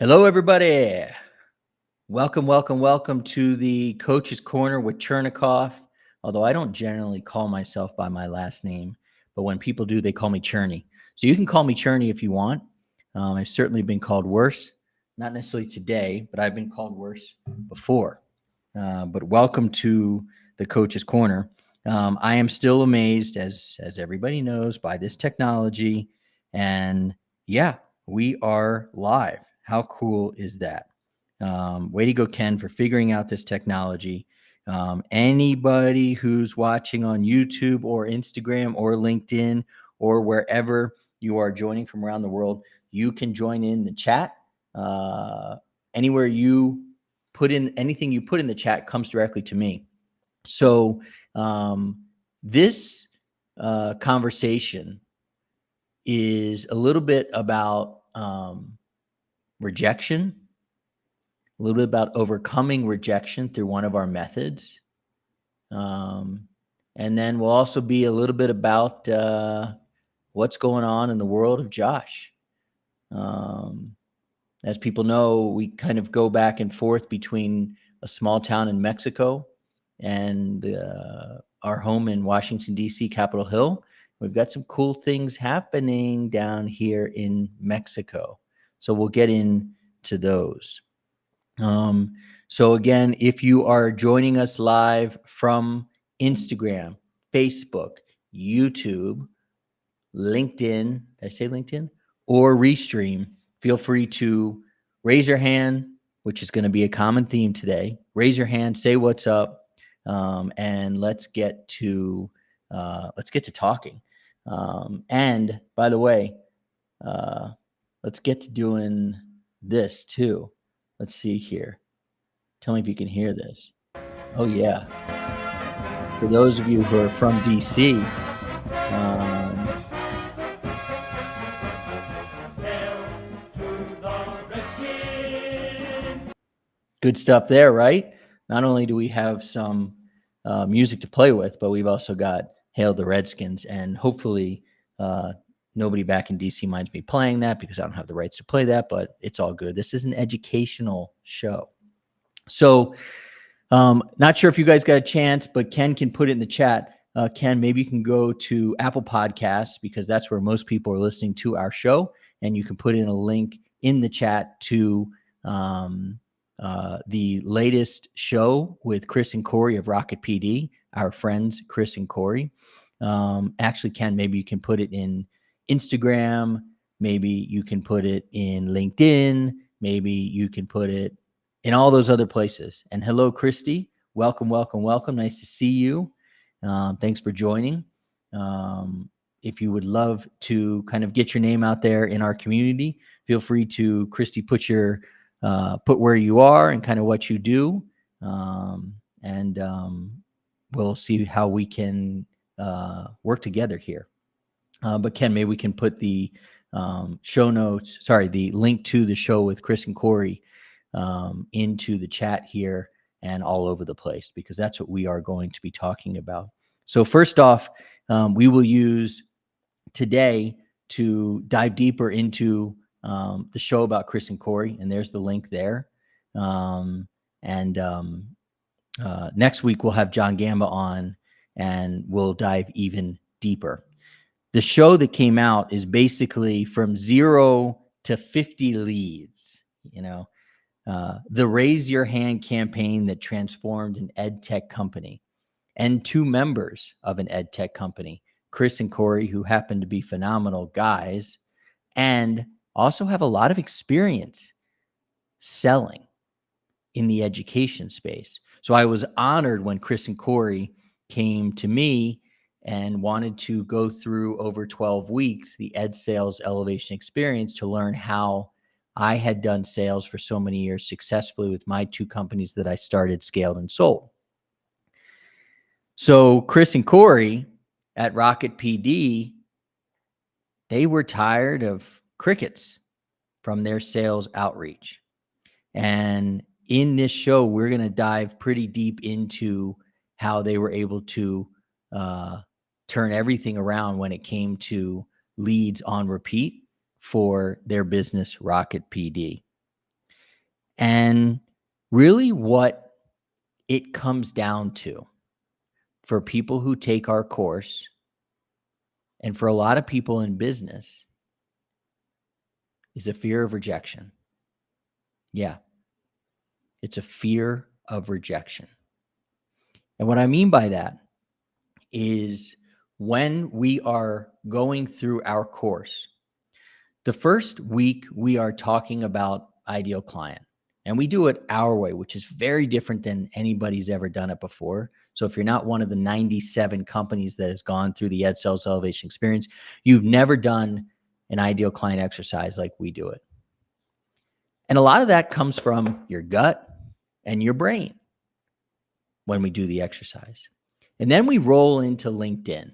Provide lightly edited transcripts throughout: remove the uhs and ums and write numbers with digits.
Hello, everybody. Welcome to the Coach's Corner with Chernikoff. Although I don't generally call myself by my last name, but when people do, they call me Cherny. So you can call me Cherny if you want. I've certainly been called worse. Not necessarily today, but I've been called worse before. But welcome to the Coach's Corner. I am still amazed, as everybody knows, by this technology. And yeah, we are live. How cool is that? Way to go, Ken, for figuring out this technology. Anybody who's watching on YouTube or Instagram or LinkedIn or wherever you are joining from around the world, you can join in the chat. Anywhere you put in anything you put in the chat comes directly to me. So this conversation is a little bit about rejection, a little bit about overcoming rejection through one of our methods. And then we'll also be a little bit about what's going on in the world of Josh. As people know, we kind of go back and forth between a small town in Mexico and our home in Washington, D.C., Capitol Hill. We've got some cool things happening down here in Mexico. So we'll get into those. So again, if you are joining us live from Instagram, Facebook, YouTube, LinkedIn, did I say LinkedIn? Or Restream, feel free to raise your hand, which is going to be a common theme today. Raise your hand, say what's up, and let's get to talking. And by the way, let's get to doing this too. Let's see here. Tell me if you can hear this. Oh, yeah. For those of you who are from DC, good stuff there, right? Not only do we have some music to play with, but we've also got Hail the Redskins. And hopefully nobody back in DC minds me playing that because I don't have the rights to play that, but it's all good. This is an educational show. So not sure if you guys got a chance, but Ken can put it in the chat. Ken, maybe you can go to Apple Podcasts because that's where most people are listening to our show. And you can put in a link in the chat to the latest show with Chris and Corey of Rocket PD, our friends, Chris and Corey. Actually, Ken, maybe you can put it in Instagram. Maybe you can put it in LinkedIn. Maybe you can put it in all those other places. And hello, Christy. Welcome. Nice to see you. Thanks for joining. If you would love to kind of get your name out there in our community, feel free to, Christy, put where you are and kind of what you do. And we'll see how we can work together here. But Ken, maybe we can put the the link to the show with Chris and Corey into the chat here and all over the place, because that's what we are going to be talking about. So first off, we will use today to dive deeper into the show about Chris and Corey, and there's the link there. Next week we'll have John Gamba on, and we'll dive even deeper. The show that came out is basically from 0 to 50 leads, the Raise Your Hand campaign that transformed an ed tech company, and 2 members of an ed tech company, Chris and Corey, who happen to be phenomenal guys and also have a lot of experience selling in the education space. So I was honored when Chris and Corey came to me and wanted to go through over 12 weeks the Ed Sales Elevation Experience to learn how I had done sales for so many years successfully with my 2 companies that I started, scaled, and sold. So Chris and Corey at Rocket PD, they were tired of crickets from their sales outreach. And in this show, we're going to dive pretty deep into how they were able to turn everything around when it came to leads on repeat for their business, Rocket PD. And really what it comes down to for people who take our course and for a lot of people in business is a fear of rejection. Yeah, it's a fear of rejection. And what I mean by that is when we are going through our course, the first week we are talking about ideal client. And we do it our way, which is very different than anybody's ever done it before. So if you're not one of the 97 companies that has gone through the Ed Sales Elevation Experience, you've never done an ideal client exercise like we do it. And a lot of that comes from your gut and your brain when we do the exercise. And then we roll into LinkedIn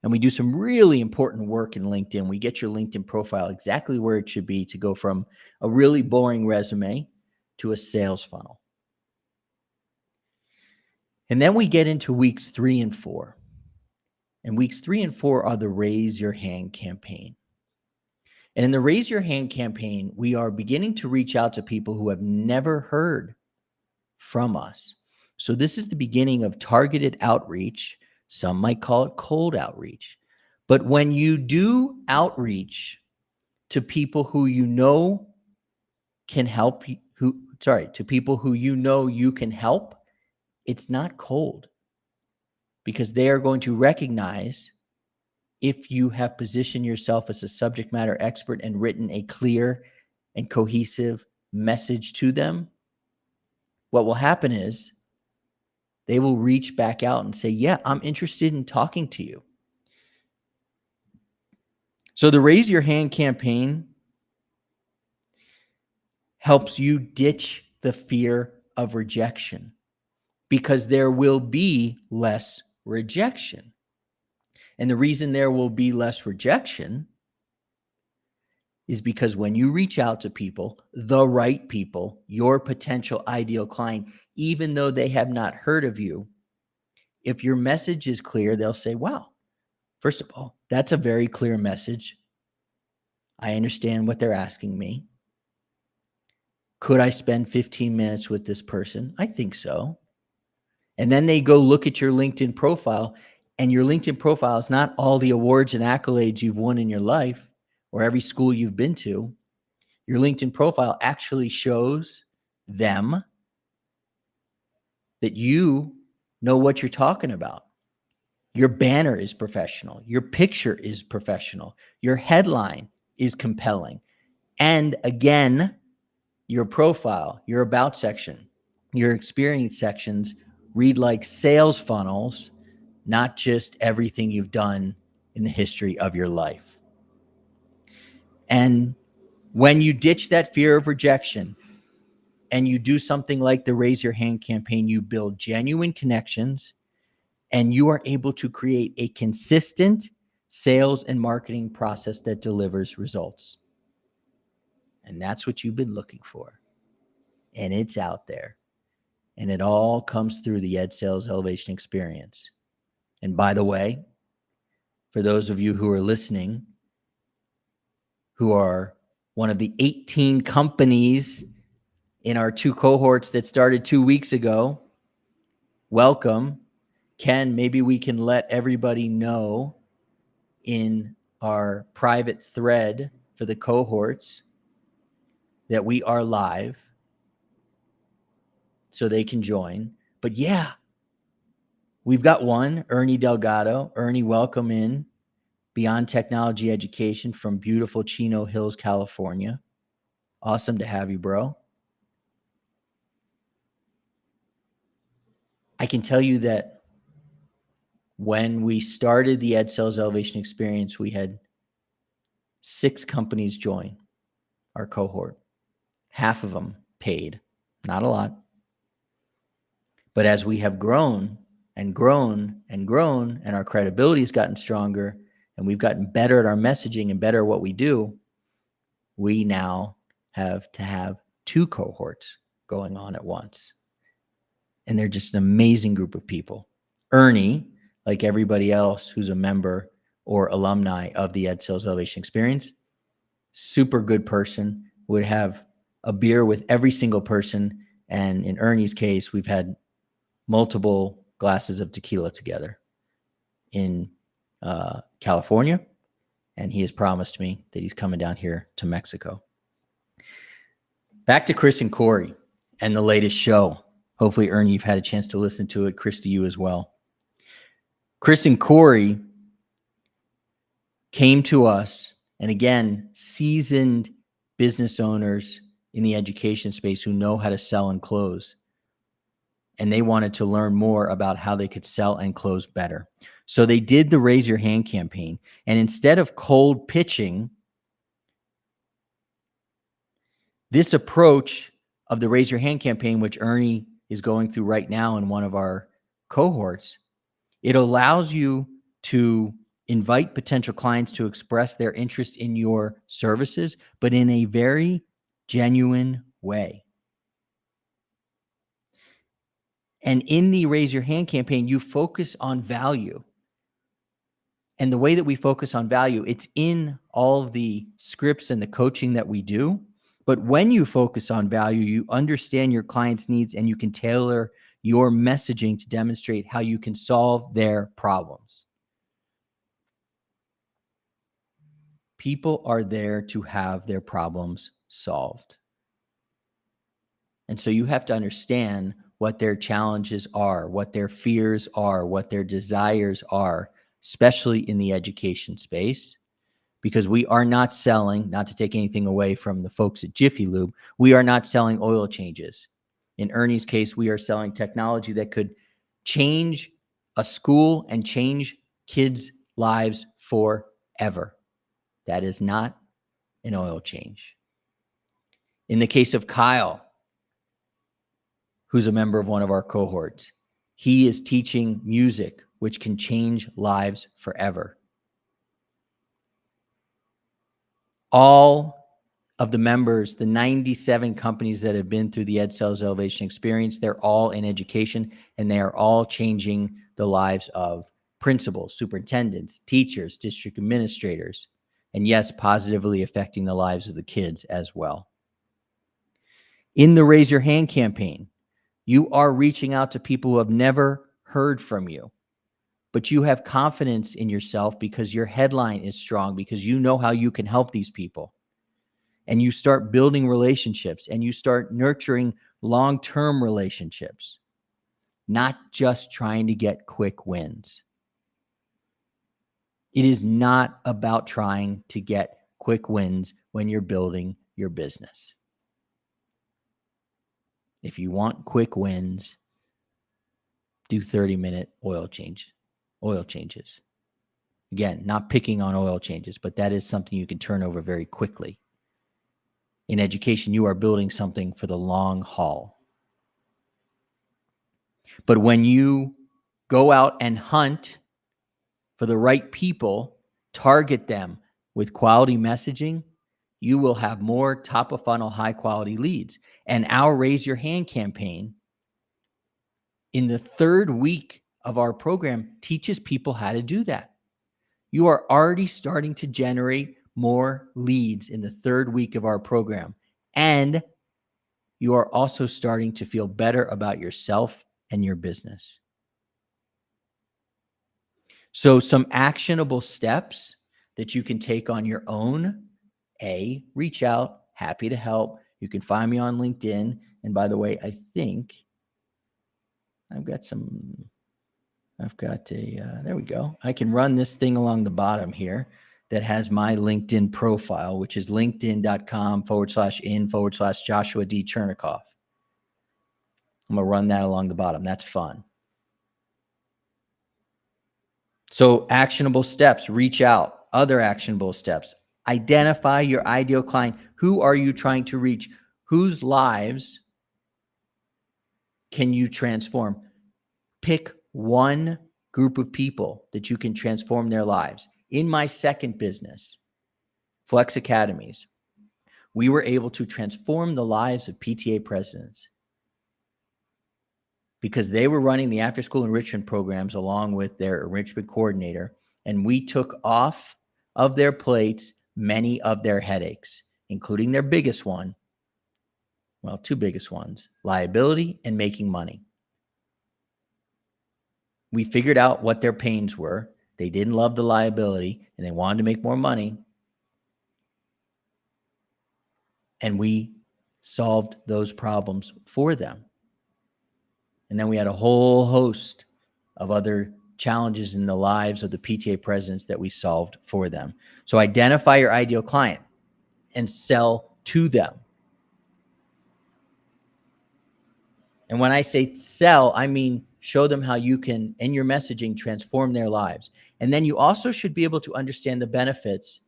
and we do some really important work in LinkedIn. We get your LinkedIn profile exactly where it should be to go from a really boring resume to a sales funnel. And then we get into weeks 3 and 4. And weeks 3 and 4 are the Raise Your Hand campaign. And in the Raise Your Hand campaign, we are beginning to reach out to people who have never heard from us. So this is the beginning of targeted outreach. Some might call it cold outreach. But when you do outreach to people who you know can help you, to people who you know you can help, it's not cold because they are going to recognize if you have positioned yourself as a subject matter expert and written a clear and cohesive message to them. What will happen is they will reach back out and say, yeah, I'm interested in talking to you. So the Raise Your Hand campaign helps you ditch the fear of rejection because there will be less rejection. And the reason there will be less rejection is because when you reach out to people, the right people, your potential ideal client, even though they have not heard of you, if your message is clear, they'll say, wow, first of all, that's a very clear message. I understand what they're asking me. Could I spend 15 minutes with this person? I think so. And then they go look at your LinkedIn profile, and your LinkedIn profile is not all the awards and accolades you've won in your life or every school you've been to. Your LinkedIn profile actually shows them that you know what you're talking about. Your banner is professional. Your picture is professional. Your headline is compelling. And again, your profile, your about section, your experience sections read like sales funnels, not just everything you've done in the history of your life. And when you ditch that fear of rejection and you do something like the Raise Your Hand campaign, you build genuine connections and you are able to create a consistent sales and marketing process that delivers results. And that's what you've been looking for. And it's out there. And it all comes through the Ed Sales Elevation Experience. And by the way, for those of you who are listening, who are one of the 18 companies in our 2 cohorts that started 2 weeks ago, welcome. Ken, maybe we can let everybody know in our private thread for the cohorts that we are live so they can join. But yeah, we've got one, Ernie Delgado. Ernie, welcome in Beyond Technology Education from beautiful Chino Hills, California. Awesome to have you, bro. I can tell you that when we started the Ed Sales Elevation Experience, we had 6 companies join our cohort. Half of them paid, not a lot. But as we have grown and grown and grown, and our credibility has gotten stronger, and we've gotten better at our messaging and better at what we do, we now have to have 2 cohorts going on at once. And they're just an amazing group of people. Ernie, like everybody else who's a member or alumni of the Ed Sales Elevation Experience, super good person, would have a beer with every single person. And in Ernie's case, we've had multiple glasses of tequila together in California. And he has promised me that he's coming down here to Mexico. Back to Chris and Corey and the latest show. Hopefully, Ernie, you've had a chance to listen to it. Chris, to you as well. Chris and Corey came to us, and again, seasoned business owners in the education space who know how to sell and close. And they wanted to learn more about how they could sell and close better. So they did the Raise Your Hand campaign. And instead of cold pitching, this approach of the Raise Your Hand campaign, which Ernie is going through right now in one of our cohorts, it allows you to invite potential clients to express their interest in your services, but in a very genuine way. And in the Raise Your Hand campaign, you focus on value. And the way that we focus on value, it's in all of the scripts and the coaching that we do. But when you focus on value, you understand your client's needs and you can tailor your messaging to demonstrate how you can solve their problems. People are there to have their problems solved. And so you have to understand what their challenges are, what their fears are, what their desires are, especially in the education space, because we are not selling, not to take anything away from the folks at Jiffy Lube, we are not selling oil changes. In Ernie's case, we are selling technology that could change a school and change kids' lives forever. That is not an oil change. In the case of Kyle, who's a member of one of our cohorts, he is teaching music, which can change lives forever. All of the members, the 97 companies that have been through the Ed Sales Elevation Experience, they're all in education, and they are all changing the lives of principals, superintendents, teachers, district administrators, and yes, positively affecting the lives of the kids as well. In the Raise Your Hand campaign, you are reaching out to people who have never heard from you, but you have confidence in yourself because your headline is strong, because you know how you can help these people. And you start building relationships and you start nurturing long-term relationships, not just trying to get quick wins. It is not about trying to get quick wins when you're building your business. If you want quick wins, do 30-minute oil changes. Again, not picking on oil changes, but that is something you can turn over very quickly. In education, you are building something for the long haul. But when you go out and hunt for the right people, target them with quality messaging, you will have more top of funnel, high quality leads. And our Raise Your Hand campaign in the third week of our program teaches people how to do that. You are already starting to generate more leads in the third week of our program. And you are also starting to feel better about yourself and your business. So some actionable steps that you can take on your own. A, reach out, happy to help. You can find me on LinkedIn. And by the way, I think I've got there we go. I can run this thing along the bottom here that has my LinkedIn profile, which is linkedin.com/in/Joshua D. Chernikoff. I'm going to run that along the bottom. That's fun. So actionable steps, reach out. Other actionable steps, identify your ideal client. Who are you trying to reach? Whose lives can you transform? Pick one group of people that you can transform their lives. In my second business, Flex Academies, we were able to transform the lives of PTA presidents because they were running the after-school enrichment programs along with their enrichment coordinator, and we took off of their plates many of their headaches, including their biggest one, Well, two biggest ones, liability and making money. We figured out what their pains were. They didn't love the liability and they wanted to make more money. And we solved those problems for them. And then we had a whole host of other challenges in the lives of the PTA presidents that we solved for them. So identify your ideal client and sell to them. And when I say sell, I mean show them how you can, in your messaging, transform their lives. And then you also should be able to understand the benefits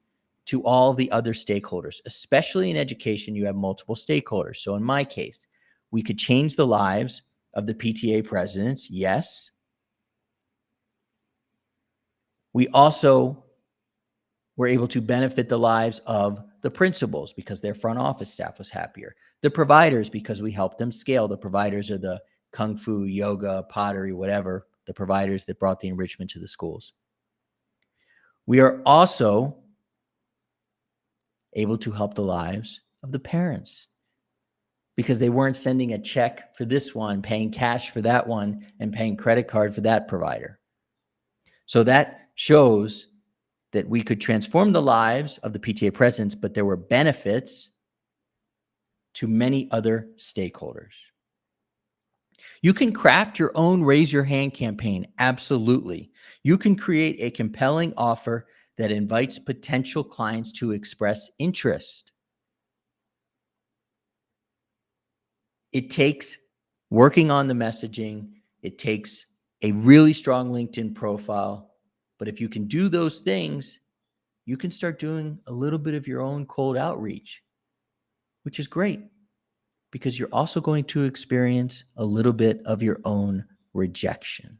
to all the other stakeholders, especially in education. You have multiple stakeholders. So in my case, we could change the lives of the PTA presidents. Yes. We also were able to benefit the lives of the principals because their front office staff was happier. The providers, because we helped them scale. The providers are the kung fu, yoga, pottery, whatever, the providers that brought the enrichment to the schools. We are also able to help the lives of the parents because they weren't sending a check for this one, paying cash for that one, and paying credit card for that provider. So that shows that we could transform the lives of the PTA presidents, but there were benefits to many other stakeholders. You can craft your own raise your hand campaign. Absolutely. You can create a compelling offer that invites potential clients to express interest. It takes working on the messaging. It takes a really strong LinkedIn profile. But if you can do those things, you can start doing a little bit of your own cold outreach, which is great because you're also going to experience a little bit of your own rejection.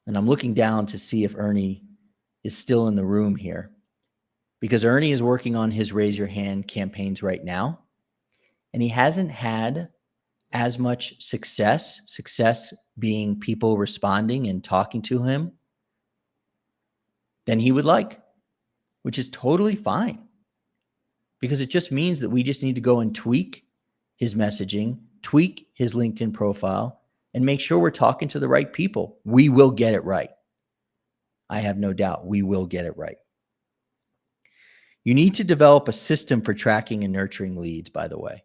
And I'm looking down to see if Ernie is still in the room here because Ernie is working on his Raise Your Hand campaigns right now. And he hasn't had as much success being people responding and talking to him than he would like, which is totally fine because it just means that we just need to go and tweak his messaging, tweak his LinkedIn profile, and make sure we're talking to the right people. We will get it right. I have no doubt we will get it right. You need to develop a system for tracking and nurturing leads, by the way.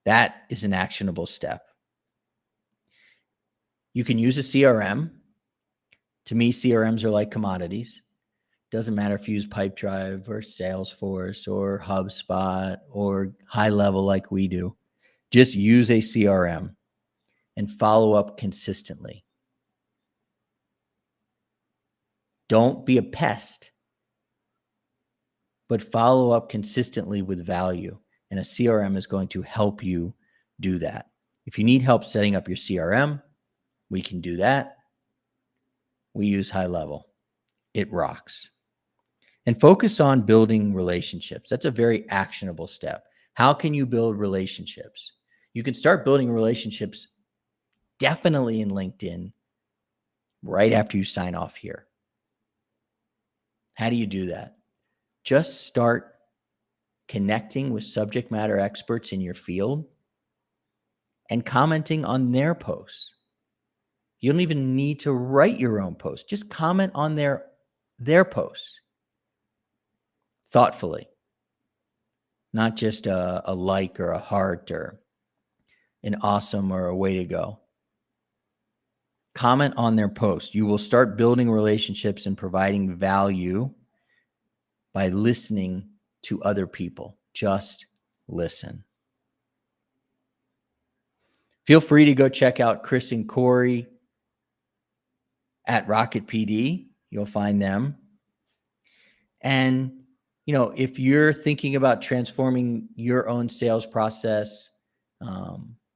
That is an actionable step. You can use a CRM. To me, CRMs are like commodities. Doesn't matter if you use Pipedrive or Salesforce or HubSpot or High Level like we do. Just use a CRM and follow up consistently. Don't be a pest, but follow up consistently with value. And a CRM is going to help you do that. If you need help setting up your CRM, we can do that. We use High Level. It rocks. And focus on building relationships. That's a very actionable step. How can you build relationships? You can start building relationships definitely in LinkedIn right after you sign off here. How do you do that? Just start connecting with subject matter experts in your field and commenting on their posts. You don't even need to write your own post. Just comment on their posts thoughtfully, not just a like or a heart or an awesome or a way to go. Comment on their post. You will start building relationships and providing value by listening to other people. Just listen. Feel free to go check out Chris and Corey at Rocket PD. You'll find them. And, if you're thinking about transforming your own sales process,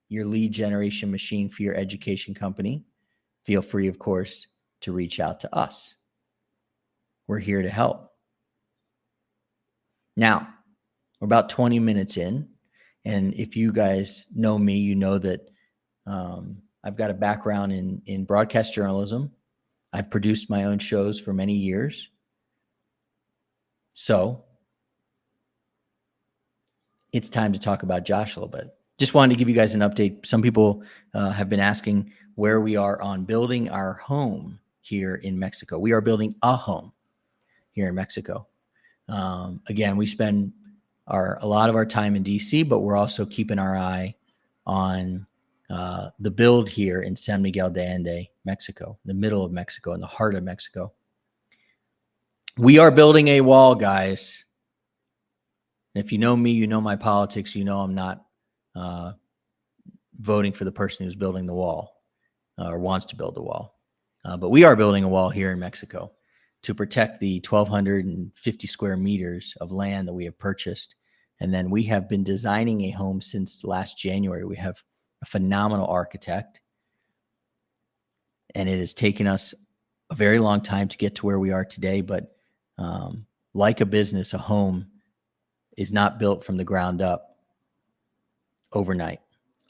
your lead generation machine for your education company, feel free, of course, to reach out to us. We're here to help. Now, we're about 20 minutes in. And if you guys know me, you know that I've got a background in broadcast journalism. I've produced my own shows for many years. So it's time to talk about Josh a little bit. Just wanted to give you guys an update. Some people have been asking where we are on building our home here in Mexico. We are building a home here in Mexico. Again, we spend a lot of our time in DC, but we're also keeping our eye on the build here in San Miguel de Allende, Mexico, the middle of Mexico, in the heart of Mexico. We are building a wall, guys. If you know me, you know my politics, you know I'm not voting for the person who's building the wall or wants to build the wall. But we are building a wall here in Mexico to protect the 1,250 square meters of land that we have purchased. And then we have been designing a home since last January. We have a phenomenal architect, and it has taken us a very long time to get to where we are today. But like a business, a home is not built from the ground up overnight.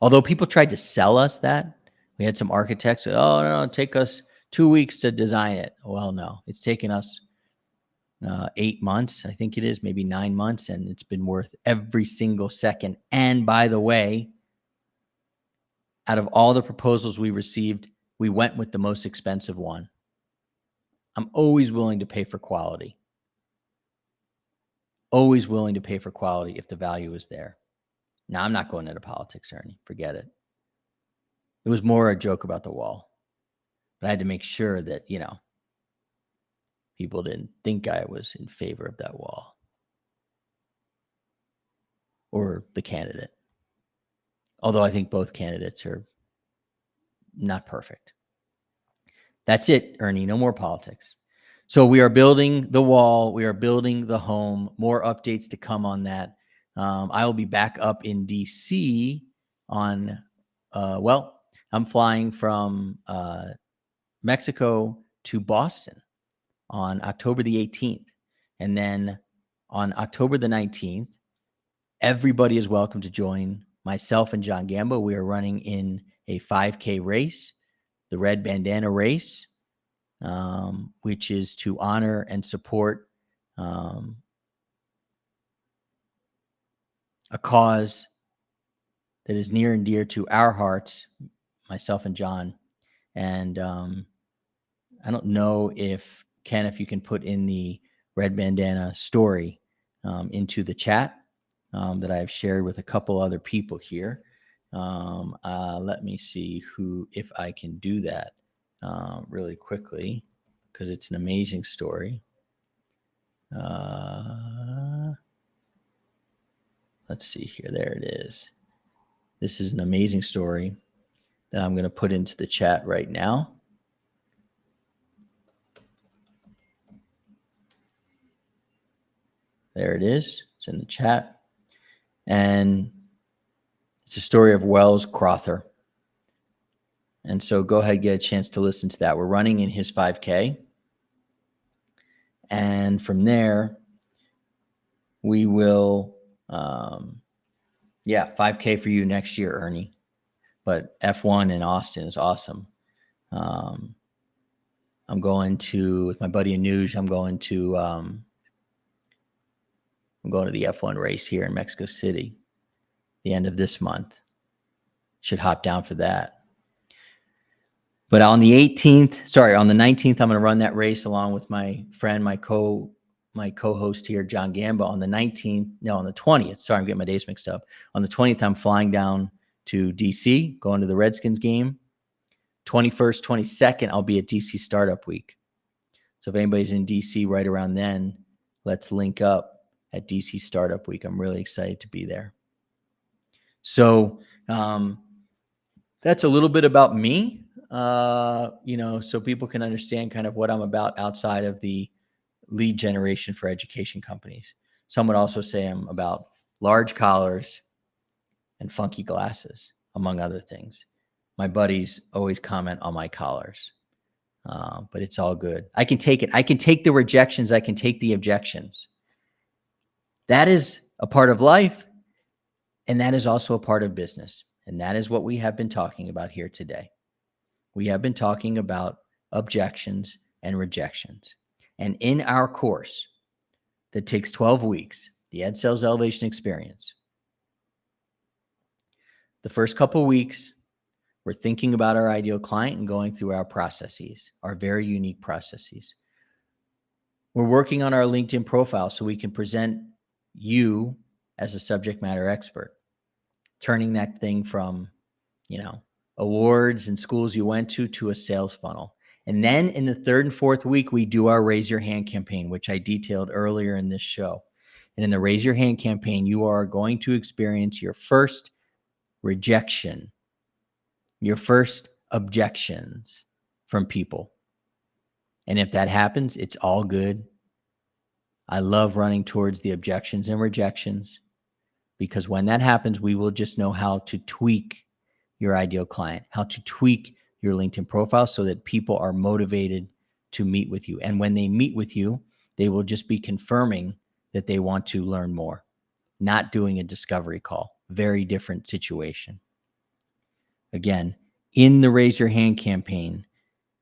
Although people tried to sell us that. We had some architects say, oh, no, it'll take us 2 weeks to design it. Well, no, it's taken us 8 months, I think it is, maybe 9 months, and it's been worth every single second. And by the way, out of all the proposals we received, we went with the most expensive one. I'm always willing to pay for quality. Always willing to pay for quality if the value is there. Now, I'm not going into politics, Ernie. Forget it. It was more a joke about the wall. But I had to make sure that, people didn't think I was in favor of that wall or the candidate. Although I think both candidates are not perfect. That's it, Ernie. No more politics. So we are building the wall. We are building the home. More updates to come on that. I will be back up in DC on, I'm flying from Mexico to Boston on October the 18th. And then on October the 19th, everybody is welcome to join myself and John Gambo. We are running in a 5K race, the Red Bandana Race, which is to honor and support a cause that is near and dear to our hearts, myself and John. And I don't know if, Ken, if you can put in the Red Bandana story into the chat that I've shared with a couple other people here. Let me see if I can do that really quickly, because it's an amazing story. Let's see here. There it is. This is an amazing story that I'm going to put into the chat right now. There it is. It's in the chat. And it's a story of Wells Crother. And so go ahead and get a chance to listen to that. We're running in his 5K. And from there, we will, 5K for you next year, Ernie. But F1 in Austin is awesome. I'm going to, with my buddy Anuj, I'm going to the F1 race here in Mexico City the end of this month. Should hop down for that. But on the 19th, I'm going to run that race along with my friend, my co-host here, John Gambo. On the 20th. Sorry, I'm getting my days mixed up. On the 20th, I'm flying down to DC, going to the Redskins game. 21st, 22nd, I'll be at DC Startup Week. So if anybody's in DC right around then, let's link up at DC Startup Week. I'm really excited to be there. So that's a little bit about me, so people can understand kind of what I'm about outside of the lead generation for education companies. Some would also say I'm about large collars and funky glasses, among other things. My buddies always comment on my collars, but it's all good. I can take it. I can take the rejections. I can take the objections. That is a part of life, and that is also a part of business. And that is what we have been talking about here today. We have been talking about objections and rejections. And in our course that takes 12 weeks, the Ed Sales Elevation Experience, The first couple of weeks, we're thinking about our ideal client and going through our processes, our very unique processes. We're working on our LinkedIn profile so we can present you as a subject matter expert, turning that thing from, awards and schools you went to a sales funnel. And then in the third and fourth week, we do our Raise Your Hand campaign, which I detailed earlier in this show. And in the Raise Your Hand campaign, you are going to experience your first rejection, your first objections from people. And if that happens, it's all good. I love running towards the objections and rejections, because when that happens, we will just know how to tweak your ideal client, how to tweak your LinkedIn profile so that people are motivated to meet with you. And when they meet with you, they will just be confirming that they want to learn more, not doing a discovery call. Very different situation. Again, in the Raise Your Hand campaign,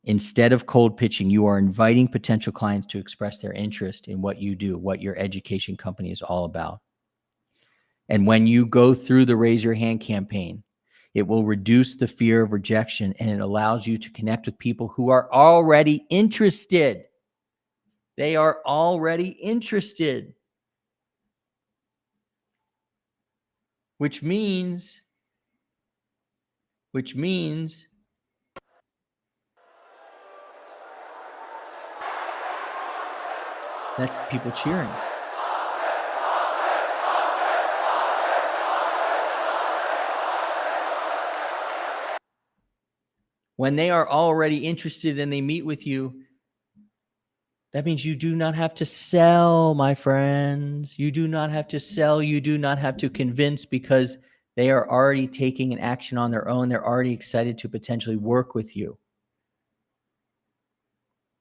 instead of cold pitching, you are inviting potential clients to express their interest in what you do, what your education company is all about. And when you go through the Raise Your Hand campaign, it will reduce the fear of rejection, and it allows you to connect with people who are already interested. They are already interested, which means that's people cheering. When they are already interested and they meet with you, that means you do not have to sell, my friends. You do not have to sell. You do not have to convince, because they are already taking an action on their own. They're already excited to potentially work with you.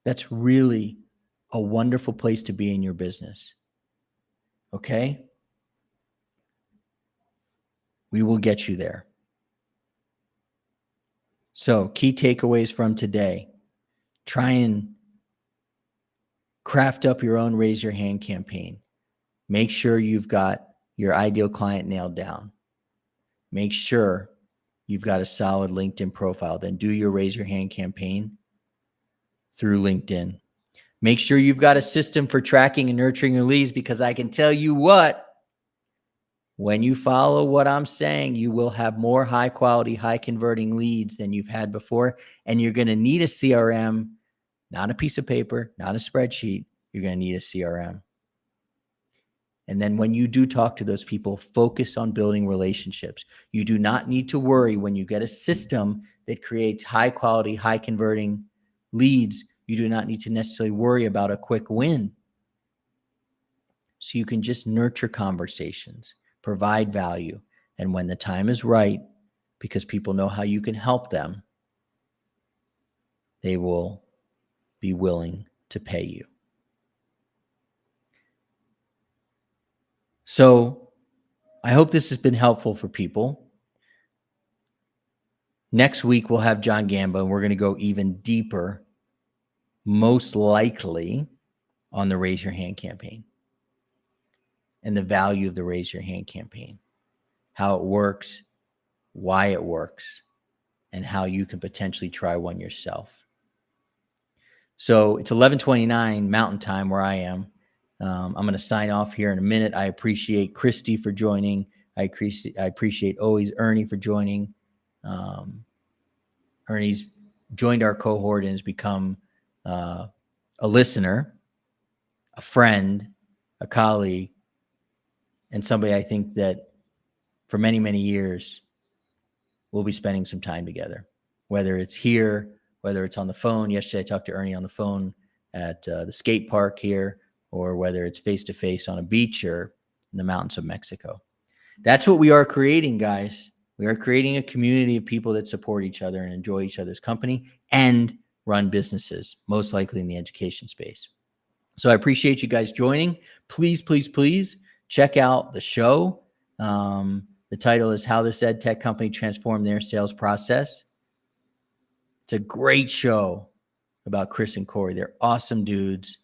That's really a wonderful place to be in your business. Okay? We will get you there. So, key takeaways from today. Try and craft up your own Raise Your Hand campaign. Make sure you've got your ideal client nailed down. Make sure you've got a solid LinkedIn profile. Then do your Raise Your Hand campaign through LinkedIn. Make sure you've got a system for tracking and nurturing your leads, because I can tell you what, when you follow what I'm saying, you will have more high quality, high converting leads than you've had before. And you're going to need a CRM, not a piece of paper, not a spreadsheet. You're going to need a CRM. And then when you do talk to those people, focus on building relationships. You do not need to worry when you get a system that creates high quality, high converting leads. You do not need to necessarily worry about a quick win. So you can just nurture conversations, provide value. And when the time is right, because people know how you can help them, they will be willing to pay you. So I hope this has been helpful for people. Next week, we'll have John Gamba, and we're going to go even deeper, most likely, on the Raise Your Hand campaign and the value of the Raise Your Hand campaign, how it works, why it works, and how you can potentially try one yourself. So it's 11:29 Mountain Time where I am. I'm going to sign off here in a minute. I appreciate Christy for joining. I appreciate always Ernie for joining. Ernie's joined our cohort and has become a listener, a friend, a colleague, and somebody I think that for many, many years we'll be spending some time together, whether it's here, whether it's on the phone. Yesterday I talked to Ernie on the phone at the skate park here, or whether it's face-to-face on a beach or in the mountains of Mexico. That's what we are creating, guys. We are creating a community of people that support each other and enjoy each other's company and run businesses, most likely in the education space. So I appreciate you guys joining. Please, please, please check out the show. The title is How This Ed Tech Company Transformed Their Sales Process. It's a great show about Chris and Corey. They're awesome dudes,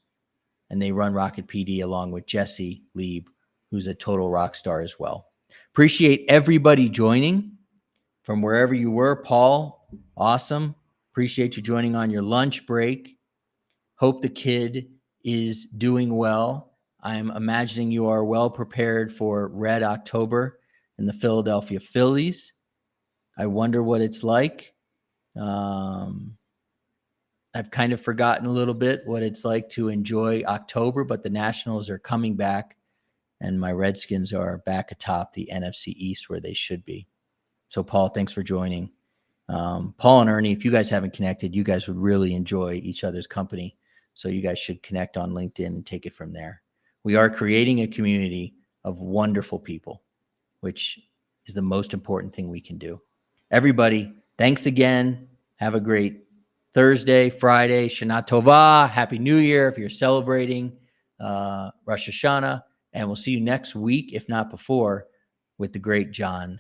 and they run Rocket PD along with Jesse Lieb, who's a total rock star as well. Appreciate everybody joining. from wherever you were. Paul, awesome. Appreciate you joining on your lunch break. Hope the kid is doing well. I'm imagining you are well prepared for Red October and the Philadelphia Phillies. I wonder what it's like. I've kind of forgotten a little bit what it's like to enjoy October, but the Nationals are coming back, and my Redskins are back atop the NFC East where they should be. So, Paul, thanks for joining. Paul and Ernie, if you guys haven't connected, you guys would really enjoy each other's company. So you guys should connect on LinkedIn and take it from there. We are creating a community of wonderful people, which is the most important thing we can do. Everybody, thanks again. Have a great Thursday, Friday, Shana Tova. Happy New Year if you're celebrating Rosh Hashanah. And we'll see you next week, if not before, with the great John